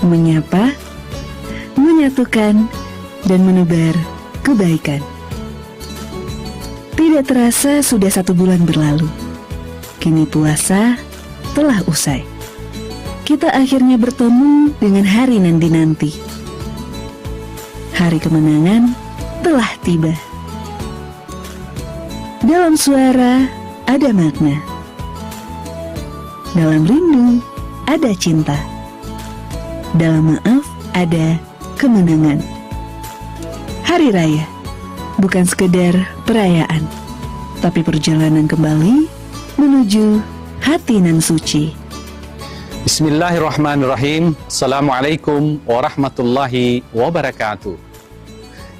menyapa, menyatukan, dan menebar kebaikan. Tidak terasa sudah 1 bulan berlalu. Kini puasa telah usai. Kita akhirnya bertemu dengan hari nanti-nanti. Hari kemenangan telah tiba. Dalam suara ada makna. Dalam rindu ada cinta. Dalam maaf ada kemenangan. Hari raya bukan sekedar perayaan, tapi perjalanan kembali menuju hati nan suci. Bismillahirrahmanirrahim. Assalamualaikum warahmatullahi wabarakatuh.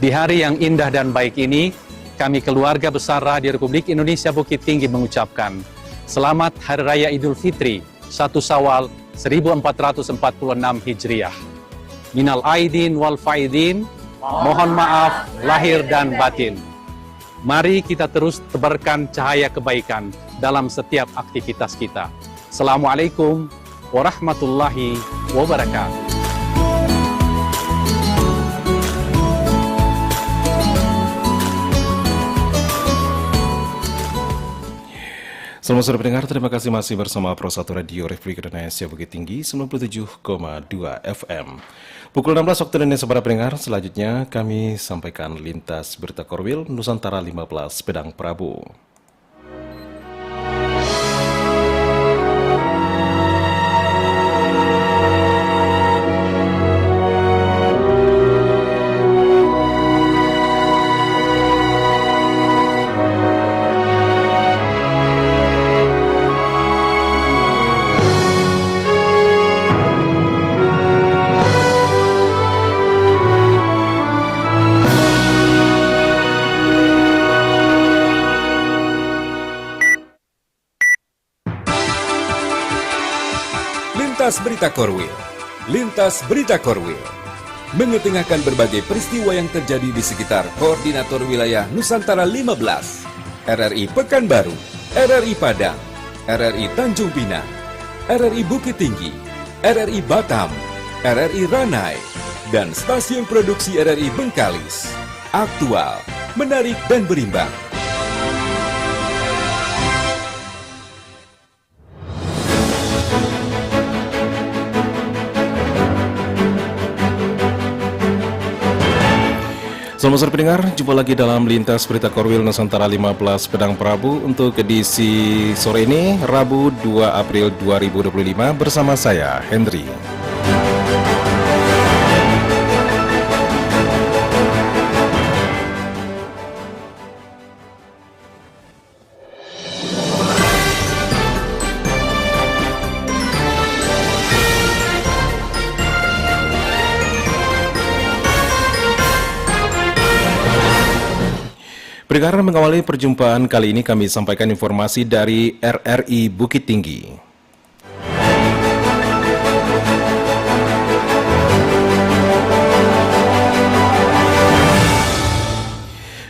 Di hari yang indah dan baik ini, kami keluarga besar Radio Republik Indonesia Bukit Tinggi mengucapkan Selamat Hari Raya Idul Fitri 1 Syawal 1446 Hijriah. Minal aidin wal faidin, mohon maaf lahir dan batin. Mari kita terus tebarkan cahaya kebaikan dalam setiap aktivitas kita. Assalamualaikum warahmatullahi wabarakatuh. Selamat sore pendengar, terima kasih masih bersama Pro 1 Radio Republik Indonesia Bukit Tinggi 97,2 FM. Pukul 16 waktu Indonesia para pendengar, selanjutnya kami sampaikan lintas berita Korwil Nusantara 15 Pedang Prabu. Lintas Berita Korwil. Lintas Berita Korwil mengetengahkan berbagai peristiwa yang terjadi di sekitar Koordinator Wilayah Nusantara 15, RRI Pekanbaru, RRI Padang, RRI Tanjung Pinang, RRI Bukit Tinggi, RRI Batam, RRI Ranai, dan stasiun produksi RRI Bengkalis. Aktual, menarik, dan berimbang. Selamat sore pendengar, jumpa lagi dalam Lintas Berita Korwil Nusantara 15 Pedang Prabu untuk edisi sore ini, Rabu 2 April 2025 bersama saya, Henry. Pendengar, mengawali perjumpaan kali ini kami sampaikan informasi dari RRI Bukit Tinggi.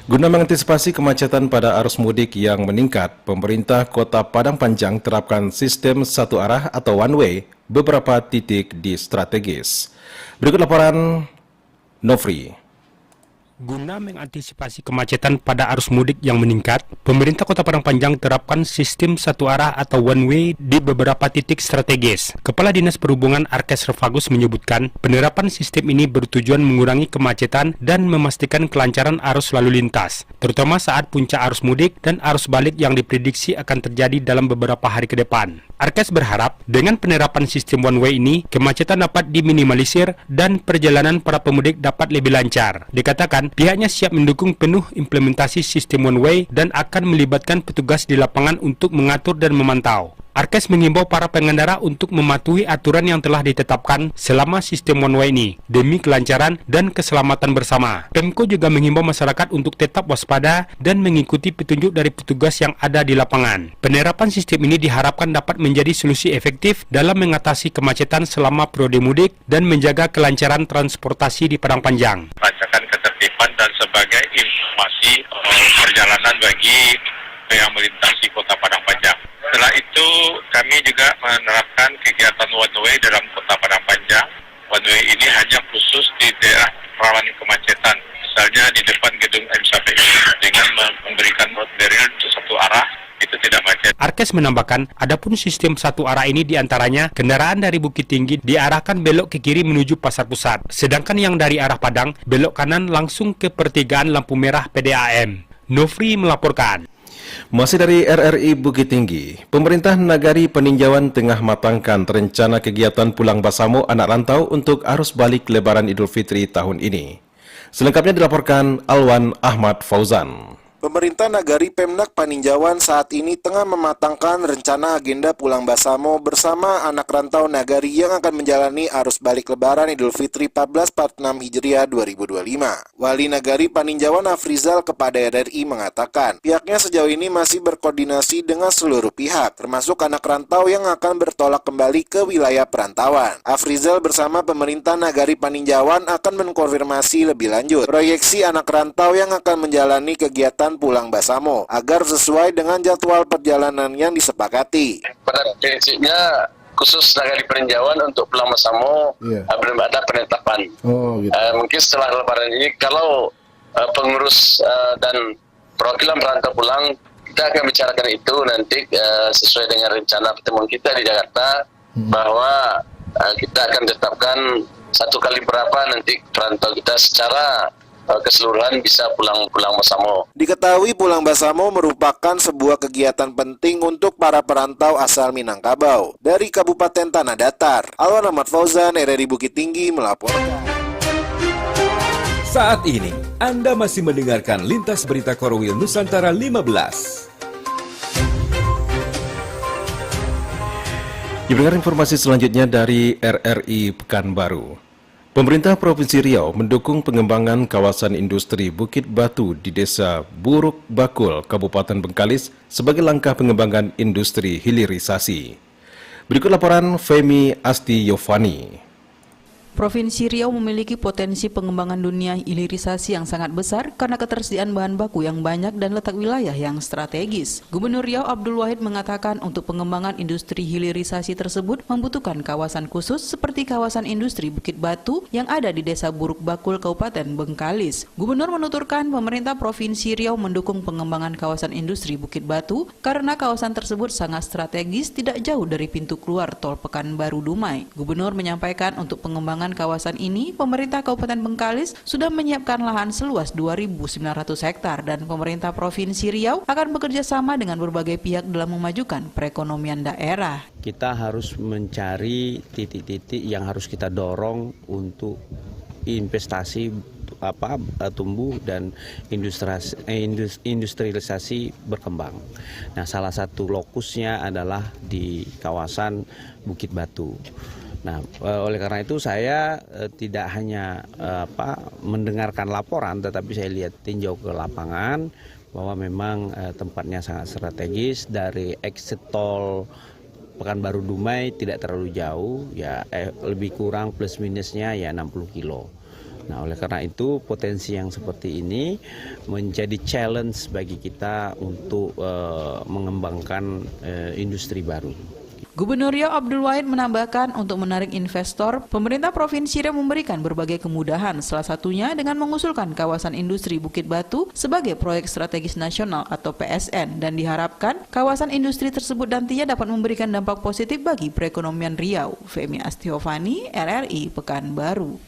Guna mengantisipasi kemacetan pada arus mudik yang meningkat, pemerintah Kota Padang Panjang terapkan sistem satu arah atau one way beberapa titik di strategis. Berikut laporan Nofri. Guna mengantisipasi kemacetan pada arus mudik yang meningkat, pemerintah Kota Padang Panjang terapkan sistem satu arah atau one way di beberapa titik strategis. Kepala Dinas Perhubungan Arkes Revagus menyebutkan, penerapan sistem ini bertujuan mengurangi kemacetan dan memastikan kelancaran arus lalu lintas, terutama saat puncak arus mudik dan arus balik yang diprediksi akan terjadi dalam beberapa hari ke depan. Arkes berharap dengan penerapan sistem one way ini, kemacetan dapat diminimalisir dan perjalanan para pemudik dapat lebih lancar. Dikatakan, pihaknya siap mendukung penuh implementasi sistem one way dan akan melibatkan petugas di lapangan untuk mengatur dan memantau. Arkes mengimbau para pengendara untuk mematuhi aturan yang telah ditetapkan selama sistem one way ini demi kelancaran dan keselamatan bersama. Pemko juga mengimbau masyarakat untuk tetap waspada dan mengikuti petunjuk dari petugas yang ada di lapangan. Penerapan sistem ini diharapkan dapat menjadi solusi efektif dalam mengatasi kemacetan selama periode mudik dan menjaga kelancaran transportasi di Padang Panjang. Pelacakan ketertiban dan sebagai informasi perjalanan bagi yang melintasi Kota Padang Panjang. Setelah itu kami juga menerapkan kegiatan one way dalam Kota Padang Panjang one way ini hanya khusus di daerah rawan kemacetan, misalnya di depan gedung MSAPI, dengan memberikan road barrier untuk satu arah, itu tidak macet. Arkes menambahkan, adapun sistem satu arah ini diantaranya kendaraan dari Bukit Tinggi diarahkan belok ke kiri menuju Pasar Pusat, sedangkan yang dari arah Padang belok kanan langsung ke pertigaan lampu merah PDAM. Nofri melaporkan. Masih dari RRI Bukit Tinggi, pemerintah Nagari Peninjauan tengah matangkan rencana kegiatan pulang Basamo anak rantau untuk arus balik Lebaran Idul Fitri tahun ini. Selengkapnya dilaporkan Alwan Ahmad Fauzan. Pemerintah Nagari Pemnak Paninjauan saat ini tengah mematangkan rencana agenda pulang Basamo bersama anak rantau Nagari yang akan menjalani arus balik Lebaran Idul Fitri 1446 Hijriah 2025. Wali Nagari Paninjauan Afrizal kepada RRI mengatakan, pihaknya sejauh ini masih berkoordinasi dengan seluruh pihak, termasuk anak rantau yang akan bertolak kembali ke wilayah perantauan. Afrizal bersama pemerintah Nagari Paninjauan akan mengkonfirmasi lebih lanjut proyeksi anak rantau yang akan menjalani kegiatan pulang Basamo agar sesuai dengan jadwal perjalanan yang disepakati. Pada prinsipnya khusus Nagari Peninjauan untuk pulang Basamo belum ada penetapan. Mungkin setelah Lebaran ini kalau pengurus dan perwakilan perantau pulang, kita akan bicarakan itu nanti sesuai dengan rencana pertemuan kita di Jakarta, bahwa kita akan tetapkan satu kali berapa nanti perantau kita secara keseluruhan bisa pulang Basamo. Diketahui pulang Basamo merupakan sebuah kegiatan penting untuk para perantau asal Minangkabau. Dari Kabupaten Tanah Datar, Alwan Ahmad Fauzan, RRI Bukit Tinggi melaporkan. Saat ini, Anda masih mendengarkan Lintas Berita Korwil Nusantara 15. Didengar informasi selanjutnya dari RRI Pekanbaru. Pemerintah Provinsi Riau mendukung pengembangan kawasan industri Bukit Batu di Desa Buruk Bakul, Kabupaten Bengkalis sebagai langkah pengembangan industri hilirisasi. Berikut laporan Femi Asti Yovani. Provinsi Riau memiliki potensi pengembangan dunia hilirisasi yang sangat besar karena ketersediaan bahan baku yang banyak dan letak wilayah yang strategis. Gubernur Riau Abdul Wahid mengatakan untuk pengembangan industri hilirisasi tersebut membutuhkan kawasan khusus seperti kawasan industri Bukit Batu yang ada di Desa Buruk Bakul, Kabupaten Bengkalis. Gubernur menuturkan pemerintah Provinsi Riau mendukung pengembangan kawasan industri Bukit Batu karena kawasan tersebut sangat strategis tidak jauh dari pintu keluar Tol Pekanbaru Dumai. Gubernur menyampaikan untuk pengembangan kawasan ini, pemerintah Kabupaten Bengkalis sudah menyiapkan lahan seluas 2.900 hektar dan pemerintah Provinsi Riau akan bekerja sama dengan berbagai pihak dalam memajukan perekonomian daerah. Kita harus mencari titik-titik yang harus kita dorong untuk investasi tumbuh dan industrialisasi berkembang. Nah, salah satu lokusnya adalah di kawasan Bukit Batu. Nah, oleh karena itu saya tidak hanya mendengarkan laporan, tetapi saya lihat tinjau ke lapangan bahwa memang tempatnya sangat strategis. Dari exit tol Pekanbaru Dumai tidak terlalu jauh, ya lebih kurang plus minusnya ya 60 kilo. Nah, oleh karena itu potensi yang seperti ini menjadi challenge bagi kita untuk mengembangkan industri baru. Gubernur Riau Abdul Wahid menambahkan untuk menarik investor, pemerintah Provinsi Riau memberikan berbagai kemudahan, salah satunya dengan mengusulkan kawasan industri Bukit Batu sebagai proyek strategis nasional atau PSN dan diharapkan kawasan industri tersebut nantinya dapat memberikan dampak positif bagi perekonomian Riau. Femi Astiovani, RRI Pekanbaru.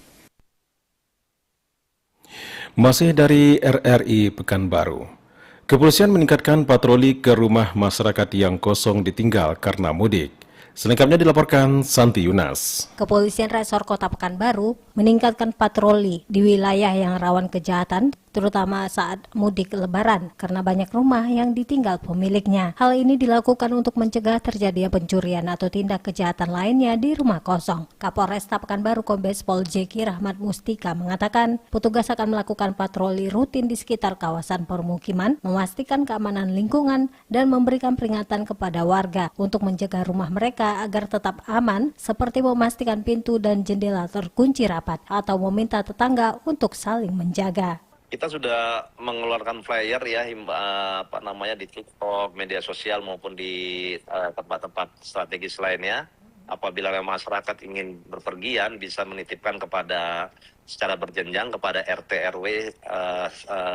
Masih dari RRI Pekanbaru. Kepolisian meningkatkan patroli ke rumah masyarakat yang kosong ditinggal karena mudik. Selengkapnya dilaporkan Santi Yunas. Kepolisian Resor Kota Pekanbaru meningkatkan patroli di wilayah yang rawan kejahatan, terutama saat mudik Lebaran karena banyak rumah yang ditinggal pemiliknya. Hal ini dilakukan untuk mencegah terjadinya pencurian atau tindak kejahatan lainnya di rumah kosong. Kapolresta Pekanbaru Kombes Pol Jeki Rahmat Mustika mengatakan petugas akan melakukan patroli rutin di sekitar kawasan permukiman, memastikan keamanan lingkungan, dan memberikan peringatan kepada warga untuk menjaga rumah mereka agar tetap aman, seperti memastikan pintu dan jendela terkunci rapat atau meminta tetangga untuk saling menjaga. Kita sudah mengeluarkan flyer ya, di TikTok, media sosial maupun di tempat-tempat strategis lainnya apabila masyarakat ingin berpergian bisa menitipkan secara berjenjang kepada RT RW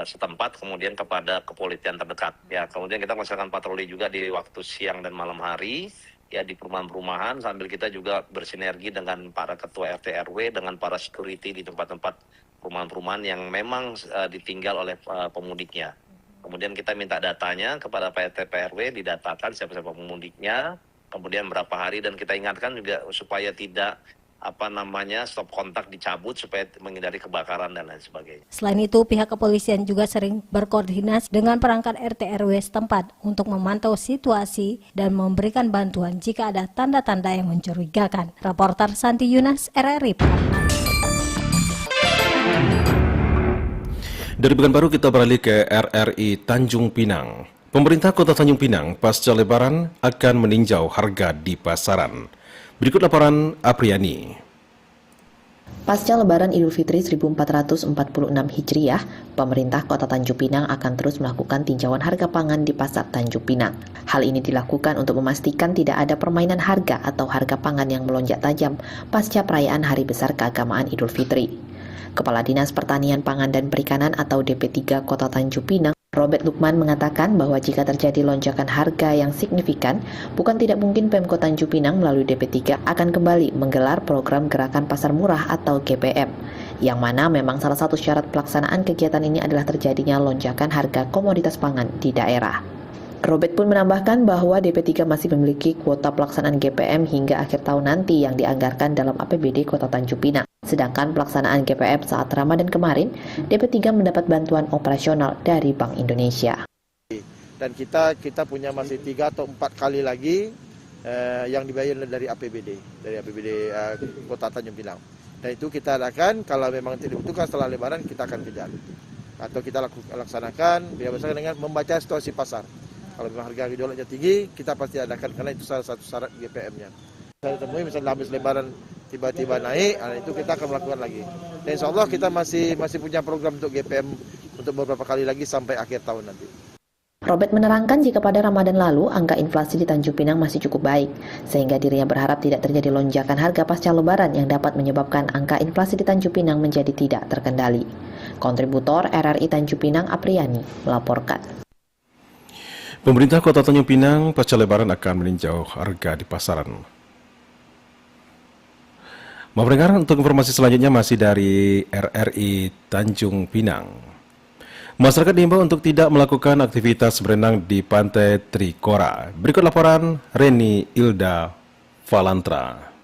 setempat, kemudian kepada kepolisian terdekat. Ya, kemudian kita melaksanakan patroli juga di waktu siang dan malam hari, ya di perumahan-perumahan, sambil kita juga bersinergi dengan para ketua RT RW, dengan para security di tempat-tempat perumahan-perumahan yang memang ditinggal oleh pemudiknya. Kemudian kita minta datanya kepada PRT PRW, didatakan siapa-siapa pemudiknya, kemudian berapa hari, dan kita ingatkan juga supaya tidak stop kontak dicabut supaya menghindari kebakaran dan lain sebagainya. Selain itu, pihak kepolisian juga sering berkoordinasi dengan perangkat RT RW setempat untuk memantau situasi dan memberikan bantuan jika ada tanda-tanda yang mencurigakan. Reporter Santi Yunas, RRI. Dari Pekanbaru kita beralih ke RRI Tanjung Pinang. Pemerintah Kota Tanjung Pinang pasca Lebaran akan meninjau harga di pasaran. Berikut laporan Apriani. Pasca Lebaran Idul Fitri 1446 Hijriah, pemerintah Kota Tanjung Pinang akan terus melakukan tinjauan harga pangan di Pasar Tanjung Pinang. Hal ini dilakukan untuk memastikan tidak ada permainan harga atau harga pangan yang melonjak tajam pasca perayaan Hari Besar Keagamaan Idul Fitri. Kepala Dinas Pertanian Pangan dan Perikanan atau DP3 Kota Tanjung Pinang, Robert Lukman mengatakan bahwa jika terjadi lonjakan harga yang signifikan, bukan tidak mungkin Pemkot Tanjung Pinang melalui DP3 akan kembali menggelar program Gerakan Pasar Murah atau GPM, yang mana memang salah satu syarat pelaksanaan kegiatan ini adalah terjadinya lonjakan harga komoditas pangan di daerah. Robert pun menambahkan bahwa DP3 masih memiliki kuota pelaksanaan GPM hingga akhir tahun nanti yang dianggarkan dalam APBD Kota Tanjung Pinang. Sedangkan pelaksanaan GPM saat Ramadan kemarin, DP3 mendapat bantuan operasional dari Bank Indonesia. Dan kita punya masih 3 atau 4 kali lagi yang dibayar dari APBD Kota Tanjung Pinang. Dan itu kita adakan kalau memang tidak dibutuhkan setelah Lebaran kita akan kejar. Atau kita laksanakan biasa dengan membaca situasi pasar. Kalau memang harga jualnya tinggi, kita pasti adakan karena itu salah satu syarat GPM-nya. Saya temui misalnya habis Lebaran tiba-tiba naik, itu kita akan melakukan lagi. Dan insya Allah kita masih punya program untuk GPM untuk beberapa kali lagi sampai akhir tahun nanti. Robert menerangkan jika pada Ramadan lalu angka inflasi di Tanjung Pinang masih cukup baik, sehingga dirinya berharap tidak terjadi lonjakan harga pasca Lebaran yang dapat menyebabkan angka inflasi di Tanjung Pinang menjadi tidak terkendali. Kontributor RRI Tanjung Pinang Apriani melaporkan. Pemerintah Kota Tanjung Pinang pasca Lebaran akan meninjau harga di pasaran. Mau pendengar, untuk informasi selanjutnya masih dari RRI Tanjung Pinang. Masyarakat diimbau untuk tidak melakukan aktivitas berenang di Pantai Trikora. Berikut laporan Reni Ilda Valantra.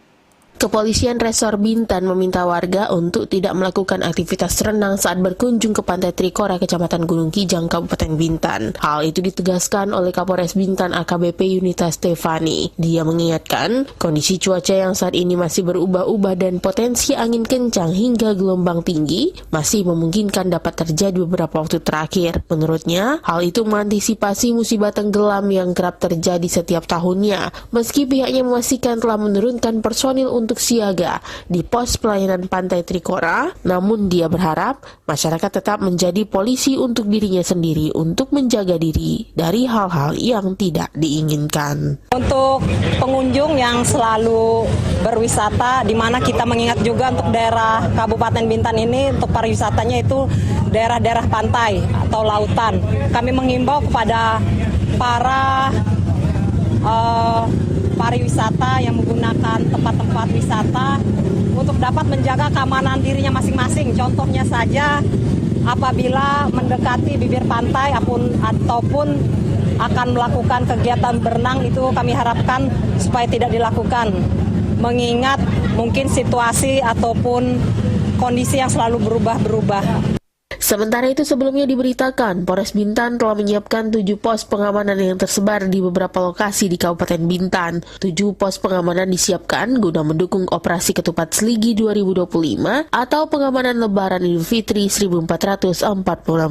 Kepolisian Resor Bintan meminta warga untuk tidak melakukan aktivitas renang saat berkunjung ke Pantai Trikora, Kecamatan Gunung Kijang, Kabupaten Bintan. Hal itu ditegaskan oleh Kapolres Bintan AKBP Yunita Stefani. Dia mengingatkan, kondisi cuaca yang saat ini masih berubah-ubah dan potensi angin kencang hingga gelombang tinggi masih memungkinkan dapat terjadi beberapa waktu terakhir. Menurutnya, hal itu mengantisipasi musibah tenggelam yang kerap terjadi setiap tahunnya. Meski pihaknya memastikan telah menurunkan personil untuk siaga di pos pelayanan Pantai Trikora, namun dia berharap masyarakat tetap menjadi polisi untuk dirinya sendiri untuk menjaga diri dari hal-hal yang tidak diinginkan. Untuk pengunjung yang selalu berwisata, di mana kita mengingat juga untuk daerah Kabupaten Bintan ini untuk pariwisatanya itu daerah-daerah pantai atau lautan. Kami mengimbau kepada para pariwisata yang menggunakan tempat-tempat wisata untuk dapat menjaga keamanan dirinya masing-masing. Contohnya saja apabila mendekati bibir pantai ataupun akan melakukan kegiatan berenang, itu kami harapkan supaya tidak dilakukan, mengingat mungkin situasi ataupun kondisi yang selalu berubah-berubah. Sementara itu, sebelumnya diberitakan Polres Bintan telah menyiapkan 7 pos pengamanan yang tersebar di beberapa lokasi di Kabupaten Bintan. 7 pos pengamanan disiapkan guna mendukung operasi Ketupat Seligi 2025 atau pengamanan Lebaran Idul Fitri 1446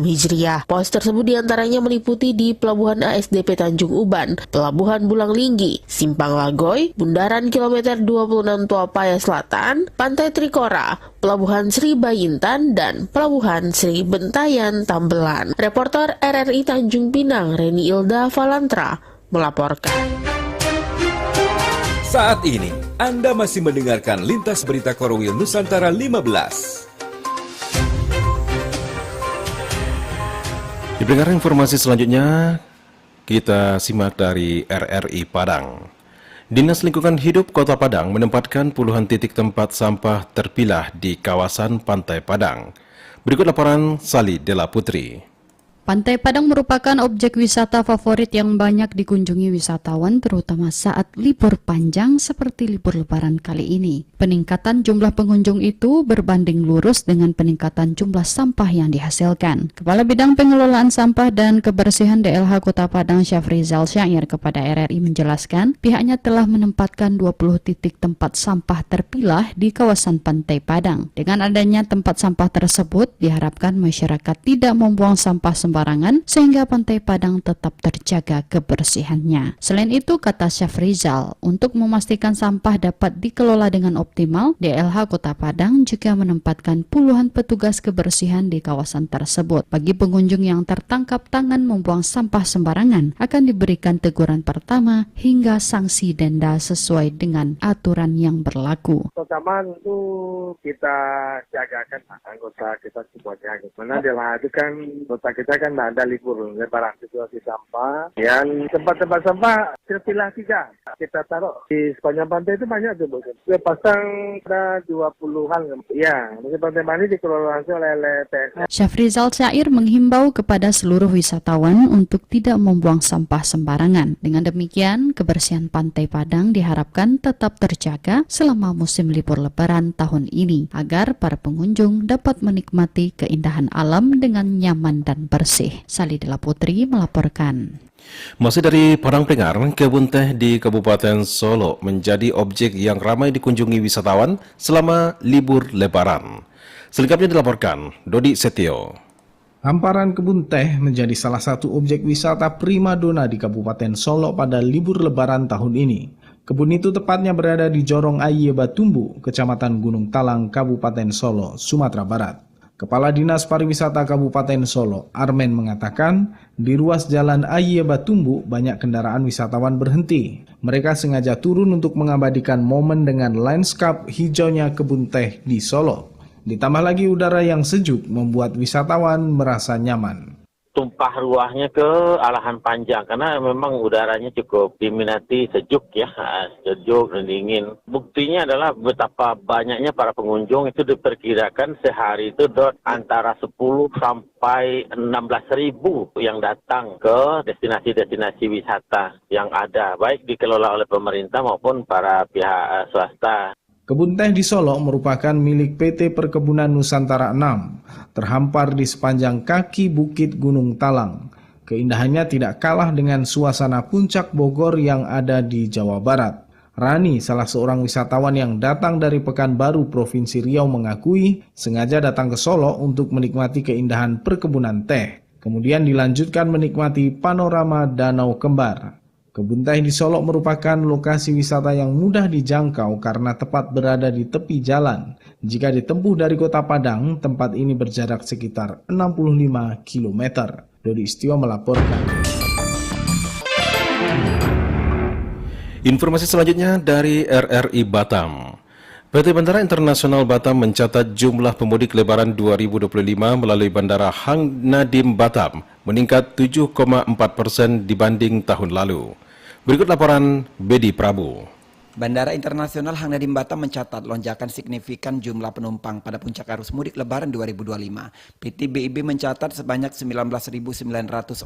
Hijriah. Pos tersebut diantaranya meliputi di Pelabuhan ASDP Tanjung Uban, Pelabuhan Bulang Linggi, Simpang Lagoy, Bundaran Kilometer 26 Tuapaya Selatan, Pantai Trikora, Pelabuhan Sri Bayintan, dan Pelabuhan Sri Bentayan Tambelan. Reporter RRI Tanjung Pinang, Reni Ilda Valantra, melaporkan. Saat ini, Anda masih mendengarkan Lintas Berita Korwil Nusantara 15. Di pendengar informasi selanjutnya, kita simak dari RRI Padang. Dinas Lingkungan Hidup Kota Padang menempatkan puluhan titik tempat sampah terpilah di kawasan Pantai Padang. Berikut laporan Sali Dela Putri. Pantai Padang merupakan objek wisata favorit yang banyak dikunjungi wisatawan terutama saat libur panjang seperti libur lebaran kali ini. Peningkatan jumlah pengunjung itu berbanding lurus dengan peningkatan jumlah sampah yang dihasilkan. Kepala Bidang Pengelolaan Sampah dan Kebersihan DLH Kota Padang Syafrizal Syair kepada RRI menjelaskan pihaknya telah menempatkan 20 titik tempat sampah terpilah di kawasan Pantai Padang. Dengan adanya tempat sampah tersebut diharapkan masyarakat tidak membuang sampah sembarangan sehingga Pantai Padang tetap terjaga kebersihannya. Selain itu, kata Syafrizal, untuk memastikan sampah dapat dikelola dengan optimal, DLH Kota Padang juga menempatkan puluhan petugas kebersihan di kawasan tersebut. Bagi pengunjung yang tertangkap tangan membuang sampah sembarangan akan diberikan teguran pertama hingga sanksi denda sesuai dengan aturan yang berlaku. Pertama itu kita jagakan anggota kita semuanya. Karena DLH itu kan kota kita kan ada libur lebaran situasi sampah. Yang tempat-tempat sampah terpilah 3. Kita taruh di sepanjang pantai itu banyak tuh. Kita pasang ada 20-an. Ya, mungkin Pantai Mani dikelola langsung oleh LTS. Syafrizal Syair menghimbau kepada seluruh wisatawan untuk tidak membuang sampah sembarangan. Dengan demikian, kebersihan Pantai Padang diharapkan tetap terjaga selama musim libur lebaran tahun ini agar para pengunjung dapat menikmati keindahan alam dengan nyaman dan bersih. Sali Dela Putri melaporkan. Masih dari Padang Pengar, kebun teh di Kabupaten Solo menjadi objek yang ramai dikunjungi wisatawan selama libur lebaran. Selengkapnya dilaporkan Dodi Setio. Hamparan kebun teh menjadi salah satu objek wisata primadona di Kabupaten Solo pada libur lebaran tahun ini. Kebun itu tepatnya berada di Jorong Aye Batumbu, Kecamatan Gunung Talang, Kabupaten Solo, Sumatera Barat. Kepala Dinas Pariwisata Kabupaten Solo, Armen, mengatakan di ruas jalan Aye Batumbu banyak kendaraan wisatawan berhenti. Mereka sengaja turun untuk mengabadikan momen dengan lanskap hijaunya kebun teh di Solo. Ditambah lagi udara yang sejuk membuat wisatawan merasa nyaman. Tumpah ruahnya ke Alahan Panjang karena memang udaranya cukup diminati, sejuk ya, sejuk dan dingin. Buktinya adalah betapa banyaknya para pengunjung. Itu diperkirakan sehari itu antara 10 sampai 16 ribu yang datang ke destinasi-destinasi wisata yang ada, baik dikelola oleh pemerintah maupun para pihak swasta. Kebun teh di Solo merupakan milik PT Perkebunan Nusantara 6, terhampar di sepanjang kaki Bukit Gunung Talang. Keindahannya tidak kalah dengan suasana puncak Bogor yang ada di Jawa Barat. Rani, salah seorang wisatawan yang datang dari Pekanbaru, Provinsi Riau, mengakui sengaja datang ke Solo untuk menikmati keindahan perkebunan teh. Kemudian dilanjutkan menikmati panorama Danau Kembar. Kebun teh di Solo merupakan lokasi wisata yang mudah dijangkau karena tepat berada di tepi jalan. Jika ditempuh dari Kota Padang, tempat ini berjarak sekitar 65 km. Dodi Istio melaporkan. Informasi selanjutnya dari RRI Batam. PT Bandara Internasional Batam mencatat jumlah pemudik Lebaran 2025 melalui Bandara Hang Nadiem Batam meningkat 7,4% dibanding tahun lalu. Berikut laporan Bedi Prabu. Bandara Internasional Hang Nadiem Batam mencatat lonjakan signifikan jumlah penumpang pada puncak arus mudik Lebaran 2025. PT BIB mencatat sebanyak 19.900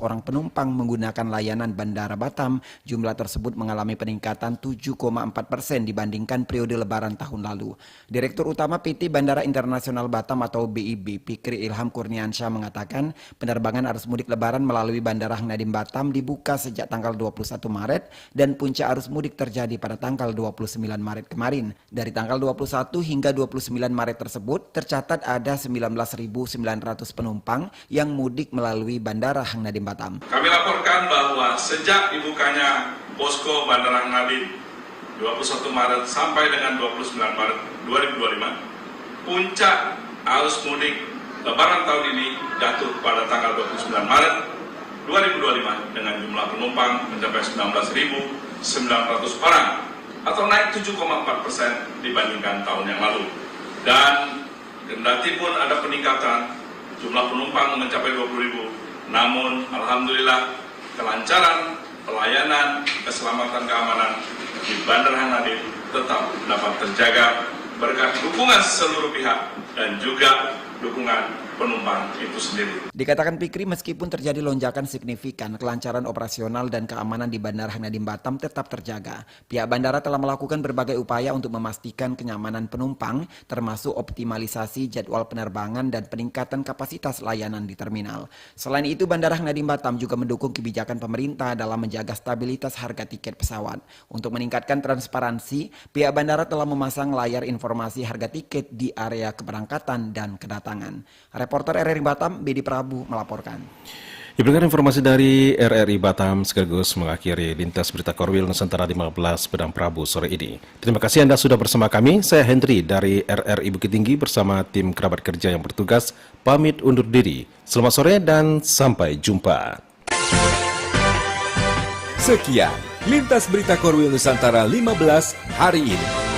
orang penumpang menggunakan layanan Bandara Batam. Jumlah tersebut mengalami peningkatan 7,4% dibandingkan periode Lebaran tahun lalu. Direktur Utama PT Bandara Internasional Batam atau BIB, Fikri Ilham Kurniansyah mengatakan penerbangan arus mudik Lebaran melalui Bandara Hang Nadiem Batam dibuka sejak tanggal 21 Maret dan puncak arus mudik terjadi pada tanggal 29 Maret kemarin. Dari tanggal 21 hingga 29 Maret tersebut tercatat ada 19.900 penumpang yang mudik melalui Bandara Hang Nadiem Batam. Kami laporkan bahwa sejak dibukanya posko Bandara Hang Nadiem 21 Maret sampai dengan 29 Maret 2025, puncak arus mudik Lebaran tahun ini jatuh pada tanggal 29 Maret 2025 dengan jumlah penumpang mencapai 19.900 orang. atau naik 7,4% dibandingkan tahun yang lalu. Dan kendati pun ada peningkatan, jumlah penumpang mencapai 20.000, namun alhamdulillah kelancaran pelayanan, keselamatan, keamanan di Bandara Hang Nadiem tetap dapat terjaga berkat dukungan seluruh pihak dan juga dukungan penumpang itu sendiri. Dikatakan Fikri, meskipun terjadi lonjakan signifikan, kelancaran operasional dan keamanan di Bandara Hang Nadiem Batam tetap terjaga. Pihak bandara telah melakukan berbagai upaya untuk memastikan kenyamanan penumpang, termasuk optimalisasi jadwal penerbangan dan peningkatan kapasitas layanan di terminal. Selain itu, Bandara Hang Nadiem Batam juga mendukung kebijakan pemerintah dalam menjaga stabilitas harga tiket pesawat. Untuk meningkatkan transparansi, pihak bandara telah memasang layar informasi harga tiket di area keberangkatan dan kedatangan. Reporter RRI Batam, Bedi Prabu melaporkan. Diberikan informasi dari RRI Batam sekaligus mengakhiri lintas berita Korwil Nusantara 15 Pedang Prabu sore ini. Terima kasih Anda sudah bersama kami. Saya Hendri dari RRI Bukit Tinggi bersama tim kerabat kerja yang bertugas pamit undur diri. Selamat sore dan sampai jumpa. Sekian lintas berita Korwil Nusantara 15 hari ini.